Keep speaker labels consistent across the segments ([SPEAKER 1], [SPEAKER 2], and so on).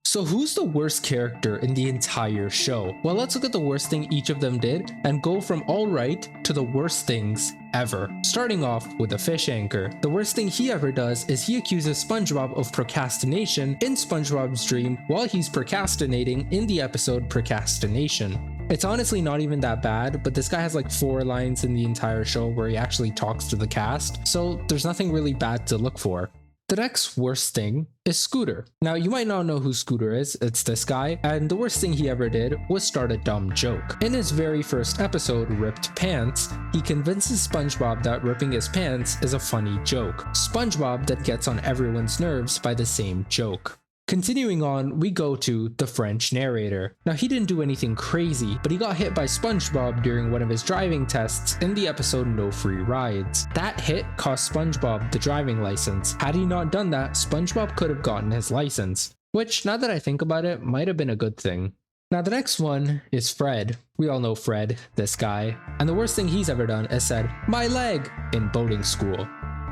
[SPEAKER 1] So who's the worst character in the entire show? Well, let's look at the worst thing each of them did and go from all right to the worst things ever. Starting off with a fish anchor. The worst thing he ever does is he accuses SpongeBob of procrastination in SpongeBob's dream while he's procrastinating in the episode Procrastination. It's honestly not even that bad, but this guy has like 4 lines in the entire show where he actually talks to the cast, so there's nothing really bad to look for. The next worst thing is Scooter. Now, you might not know who Scooter is, it's this guy, and the worst thing he ever did was start a dumb joke. In his very first episode, Ripped Pants, he convinces SpongeBob that ripping his pants is a funny joke. SpongeBob then gets on everyone's nerves by the same joke. Continuing on, we go to the French narrator. Now, he didn't do anything crazy, but he got hit by SpongeBob during one of his driving tests in the episode No Free Rides. That hit cost SpongeBob the driving license. Had he not done that, SpongeBob could have gotten his license, which, now that I think about it, might have been a good thing. Now, the next one is Fred. We all know Fred, this guy, and the worst thing he's ever done is said, "My leg," in boating school.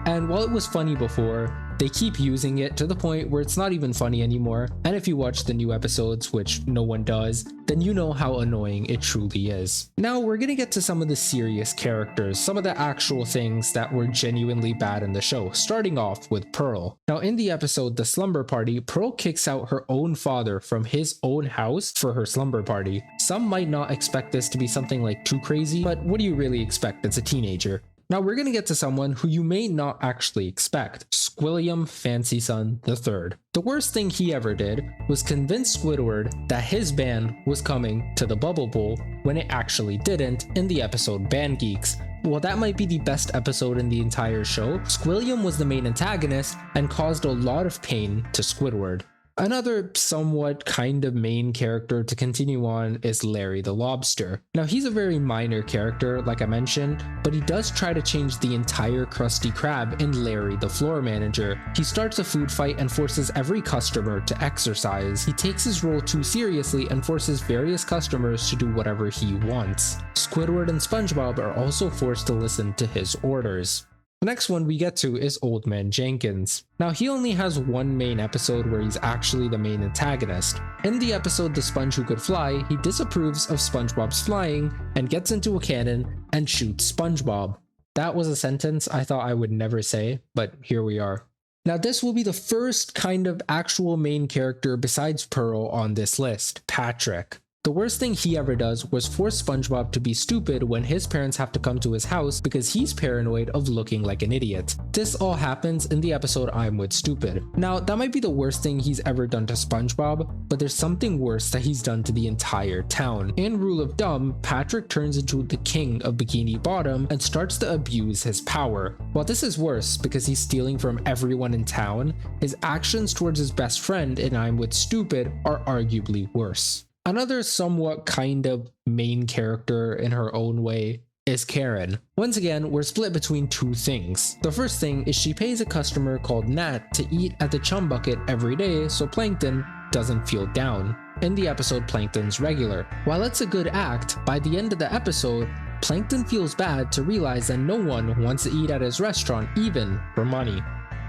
[SPEAKER 1] And while it was funny before, they keep using it to the point where it's not even funny anymore, and if you watch the new episodes, which no one does, then you know how annoying it truly is. Now we're gonna get to some of the serious characters, some of the actual things that were genuinely bad in the show, starting off with Pearl. Now in the episode The Slumber Party, Pearl kicks out her own father from his own house for her slumber party. Some might not expect this to be something like too crazy, but what do you really expect? It's a teenager. Now we're gonna get to someone who you may not actually expect, Squilliam Fancyson III. The worst thing he ever did was convince Squidward that his band was coming to the Bubble Bowl when it actually didn't in the episode Band Geeks. While that might be the best episode in the entire show, Squilliam was the main antagonist and caused a lot of pain to Squidward. Another somewhat kind of main character to continue on is Larry the Lobster. Now he's a very minor character like I mentioned, but he does try to change the entire Krusty Krab in Larry the Floor Manager. He starts a food fight and forces every customer to exercise. He takes his role too seriously and forces various customers to do whatever he wants. Squidward and SpongeBob are also forced to listen to his orders. The next one we get to is Old Man Jenkins. Now he only has one main episode where he's actually the main antagonist. In the episode The Sponge Who Could Fly, he disapproves of SpongeBob's flying and gets into a cannon and shoots SpongeBob. That was a sentence I thought I would never say, but here we are. Now this will be the first kind of actual main character besides Pearl on this list, Patrick. The worst thing he ever does was force SpongeBob to be stupid when his parents have to come to his house because he's paranoid of looking like an idiot. This all happens in the episode I'm With Stupid. Now, that might be the worst thing he's ever done to SpongeBob, but there's something worse that he's done to the entire town. In Rule of Dumb, Patrick turns into the king of Bikini Bottom and starts to abuse his power. While this is worse because he's stealing from everyone in town, his actions towards his best friend in I'm With Stupid are arguably worse. Another somewhat kind of main character in her own way is Karen. Once again, we're split between two things. The first thing is she pays a customer called Nat to eat at the Chum Bucket every day so Plankton doesn't feel down. In the episode Plankton's Regular. While it's a good act, by the end of the episode, Plankton feels bad to realize that no one wants to eat at his restaurant even for money.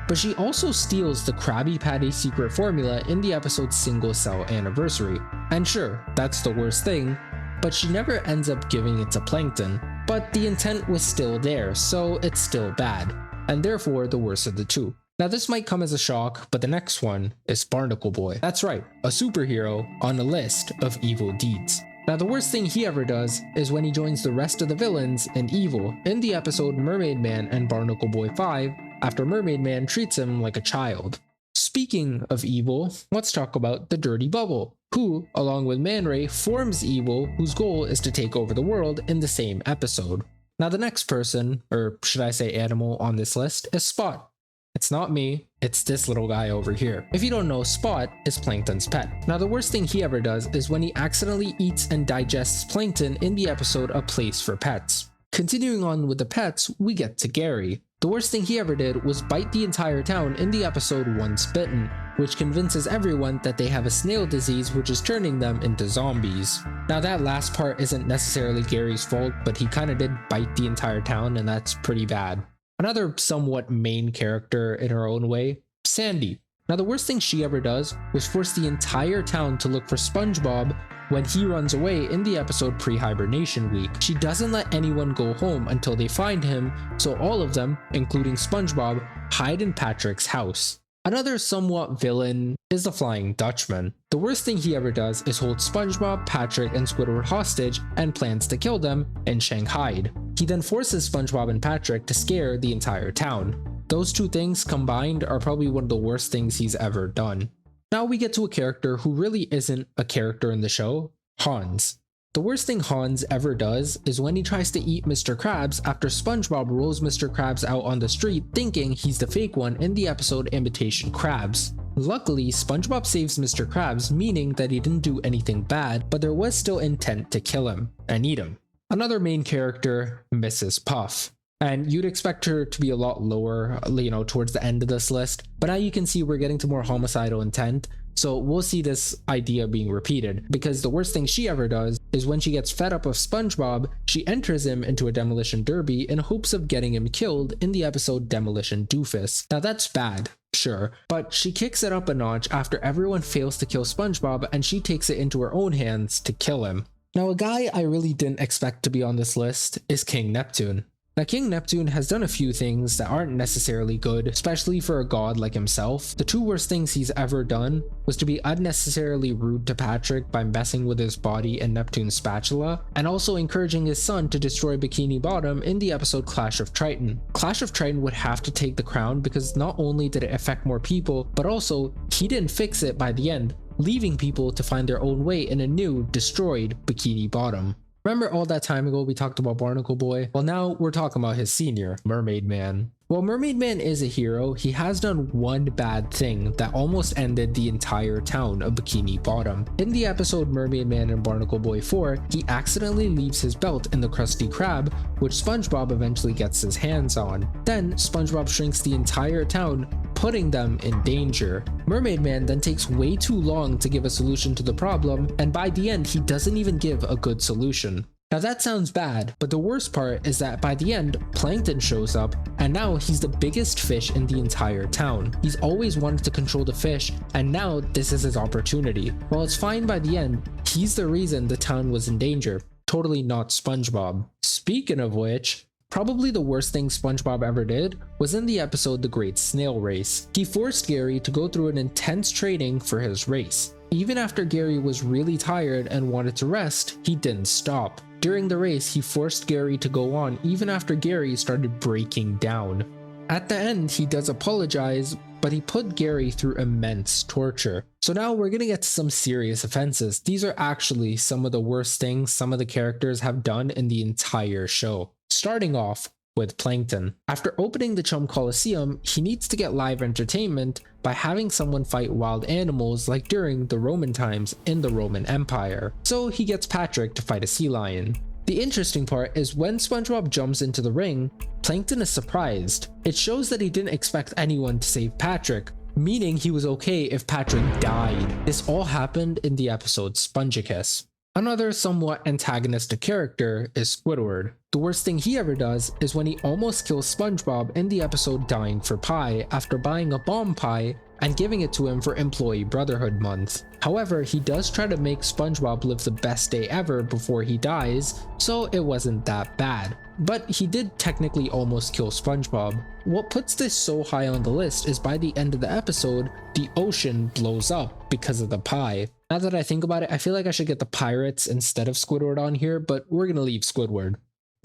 [SPEAKER 1] But she also steals the Krabby Patty secret formula in the episode's Single Cell Anniversary. And sure, that's the worst thing, but she never ends up giving it to Plankton. But the intent was still there, so it's still bad, and therefore the worst of the two. Now this might come as a shock, but the next one is Barnacle Boy. That's right, a superhero on a list of evil deeds. Now the worst thing he ever does is when he joins the rest of the villains in evil in the episode Mermaid Man and Barnacle Boy 5, after Mermaid Man treats him like a child. Speaking of evil, let's talk about the Dirty Bubble, who, along with Man Ray, forms evil whose goal is to take over the world in the same episode. Now the next person, or should I say animal on this list, is Spot. It's not me, it's this little guy over here. If you don't know, Spot is Plankton's pet. Now the worst thing he ever does is when he accidentally eats and digests Plankton in the episode A Place for Pets. Continuing on with the pets, we get to Gary. The worst thing he ever did was bite the entire town in the episode Once Bitten, which convinces everyone that they have a snail disease which is turning them into zombies. Now that last part isn't necessarily Gary's fault, but he kinda did bite the entire town and that's pretty bad. Another somewhat main character in her own way, Sandy. Now, the worst thing she ever does was force the entire town to look for SpongeBob when he runs away in the episode Pre-Hibernation Week. She doesn't let anyone go home until they find him, so all of them, including SpongeBob, hide in Patrick's house. Another somewhat villain is the Flying Dutchman. The worst thing he ever does is hold SpongeBob, Patrick, and Squidward hostage and plans to kill them in Shanghai. He then forces SpongeBob and Patrick to scare the entire town. Those two things combined are probably one of the worst things he's ever done. Now we get to a character who really isn't a character in the show, Hans. The worst thing Hans ever does is when he tries to eat Mr. Krabs after SpongeBob rolls Mr. Krabs out on the street thinking he's the fake one in the episode Imitation Krabs. Luckily, SpongeBob saves Mr. Krabs, meaning that he didn't do anything bad, but there was still intent to kill him and eat him. Another main character, Mrs. Puff. And you'd expect her to be a lot lower, towards the end of this list, but now you can see we're getting to more homicidal intent, so we'll see this idea being repeated, because the worst thing she ever does is when she gets fed up of SpongeBob, she enters him into a demolition derby in hopes of getting him killed in the episode Demolition Doofus. Now that's bad, sure, but she kicks it up a notch after everyone fails to kill SpongeBob and she takes it into her own hands to kill him. Now a guy I really didn't expect to be on this list is King Neptune. Now, King Neptune has done a few things that aren't necessarily good, especially for a god like himself. The two worst things he's ever done was to be unnecessarily rude to Patrick by messing with his body and Neptune's spatula, and also encouraging his son to destroy Bikini Bottom in the episode Clash of Triton. Clash of Triton would have to take the crown because not only did it affect more people, but also he didn't fix it by the end, leaving people to find their own way in a new, destroyed Bikini Bottom. Remember all that time ago we talked about Barnacle Boy? Well, now we're talking about his senior, Mermaid Man. While Mermaid Man is a hero, he has done one bad thing that almost ended the entire town of Bikini Bottom. In the episode Mermaid Man and Barnacle Boy 4, he accidentally leaves his belt in the Krusty Krab, which SpongeBob eventually gets his hands on. Then SpongeBob shrinks the entire town, putting them in danger. Mermaid Man then takes way too long to give a solution to the problem, and by the end he doesn't even give a good solution. Now that sounds bad, but the worst part is that by the end, Plankton shows up, and now he's the biggest fish in the entire town. He's always wanted to control the fish, and now this is his opportunity. While it's fine by the end, he's the reason the town was in danger, totally not SpongeBob. Speaking of which, probably the worst thing SpongeBob ever did was in the episode The Great Snail Race. He forced Gary to go through an intense training for his race. Even after Gary was really tired and wanted to rest, he didn't stop. During the race, he forced Gary to go on even after Gary started breaking down. At the end, he does apologize, but he put Gary through immense torture. So now we're gonna get to some serious offenses. These are actually some of the worst things some of the characters have done in the entire show. Starting off with Plankton. After opening the Chum Coliseum, he needs to get live entertainment by having someone fight wild animals like during the Roman times in the Roman Empire. So he gets Patrick to fight a sea lion. The interesting part is when SpongeBob jumps into the ring, Plankton is surprised. It shows that he didn't expect anyone to save Patrick, meaning he was okay if Patrick died. This all happened in the episode Spongicus. Another somewhat antagonistic character is Squidward. The worst thing he ever does is when he almost kills SpongeBob in the episode Dying for Pie after buying a bomb pie and giving it to him for Employee Brotherhood Month. However, he does try to make SpongeBob live the best day ever before he dies, so it wasn't that bad. But he did technically almost kill SpongeBob. What puts this so high on the list is by the end of the episode, the ocean blows up because of the pie. Now that I think about it, I feel like I should get the pirates instead of Squidward on here, but we're gonna leave Squidward.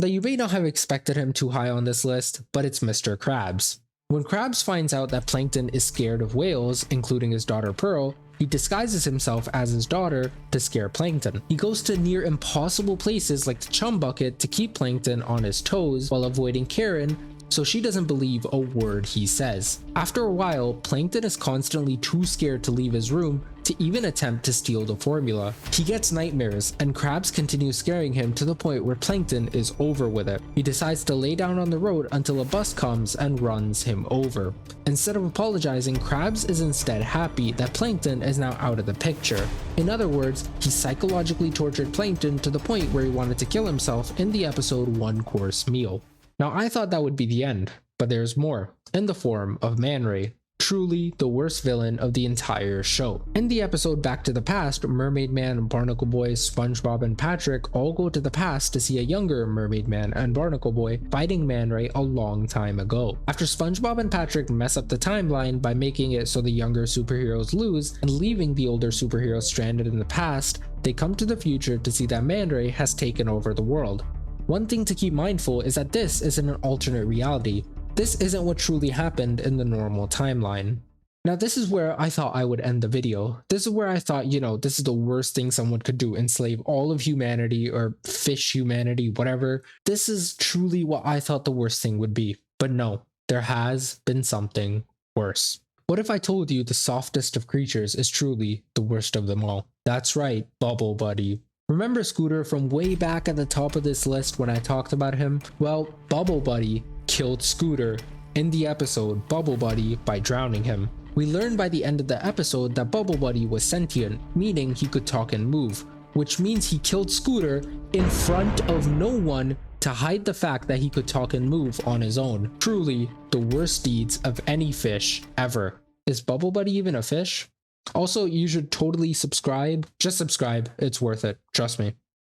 [SPEAKER 1] Now you may not have expected him too high on this list, but it's Mr. Krabs. When Krabs finds out that Plankton is scared of whales, including his daughter Pearl, he disguises himself as his daughter to scare Plankton. He goes to near impossible places like the Chum Bucket to keep Plankton on his toes while avoiding Karen, so she doesn't believe a word he says. After a while, Plankton is constantly too scared to leave his room to even attempt to steal the formula. He gets nightmares, and Krabs continues scaring him to the point where Plankton is over with it. He decides to lay down on the road until a bus comes and runs him over. Instead of apologizing, Krabs is instead happy that Plankton is now out of the picture. In other words, he psychologically tortured Plankton to the point where he wanted to kill himself in the episode One Course Meal. Now I thought that would be the end, but there's more, in the form of Man Ray. Truly the worst villain of the entire show. In the episode Back to the Past, Mermaid Man, Barnacle Boy, SpongeBob, and Patrick all go to the past to see a younger Mermaid Man and Barnacle Boy fighting Man Ray a long time ago. After SpongeBob and Patrick mess up the timeline by making it so the younger superheroes lose and leaving the older superheroes stranded in the past, they come to the future to see that Man Ray has taken over the world. One thing to keep mindful is that this isn't an alternate reality. This isn't what truly happened in the normal timeline. Now this is where I thought I would end the video. This is where I thought, this is the worst thing someone could do, enslave all of humanity or fish humanity, whatever. This is truly what I thought the worst thing would be. But no, there has been something worse. What if I told you the softest of creatures is truly the worst of them all? That's right, Bubble Buddy. Remember Scooter from way back at the top of this list when I talked about him? Well, Bubble Buddy killed Scooter in the episode Bubble Buddy by drowning him. We learned by the end of the episode that Bubble Buddy was sentient, meaning he could talk and move, which means he killed Scooter in front of no one to hide the fact that he could talk and move on his own. Truly the worst deeds of any fish ever. Is Bubble Buddy even a fish? Also, you should totally subscribe. Just subscribe, it's worth it, trust me.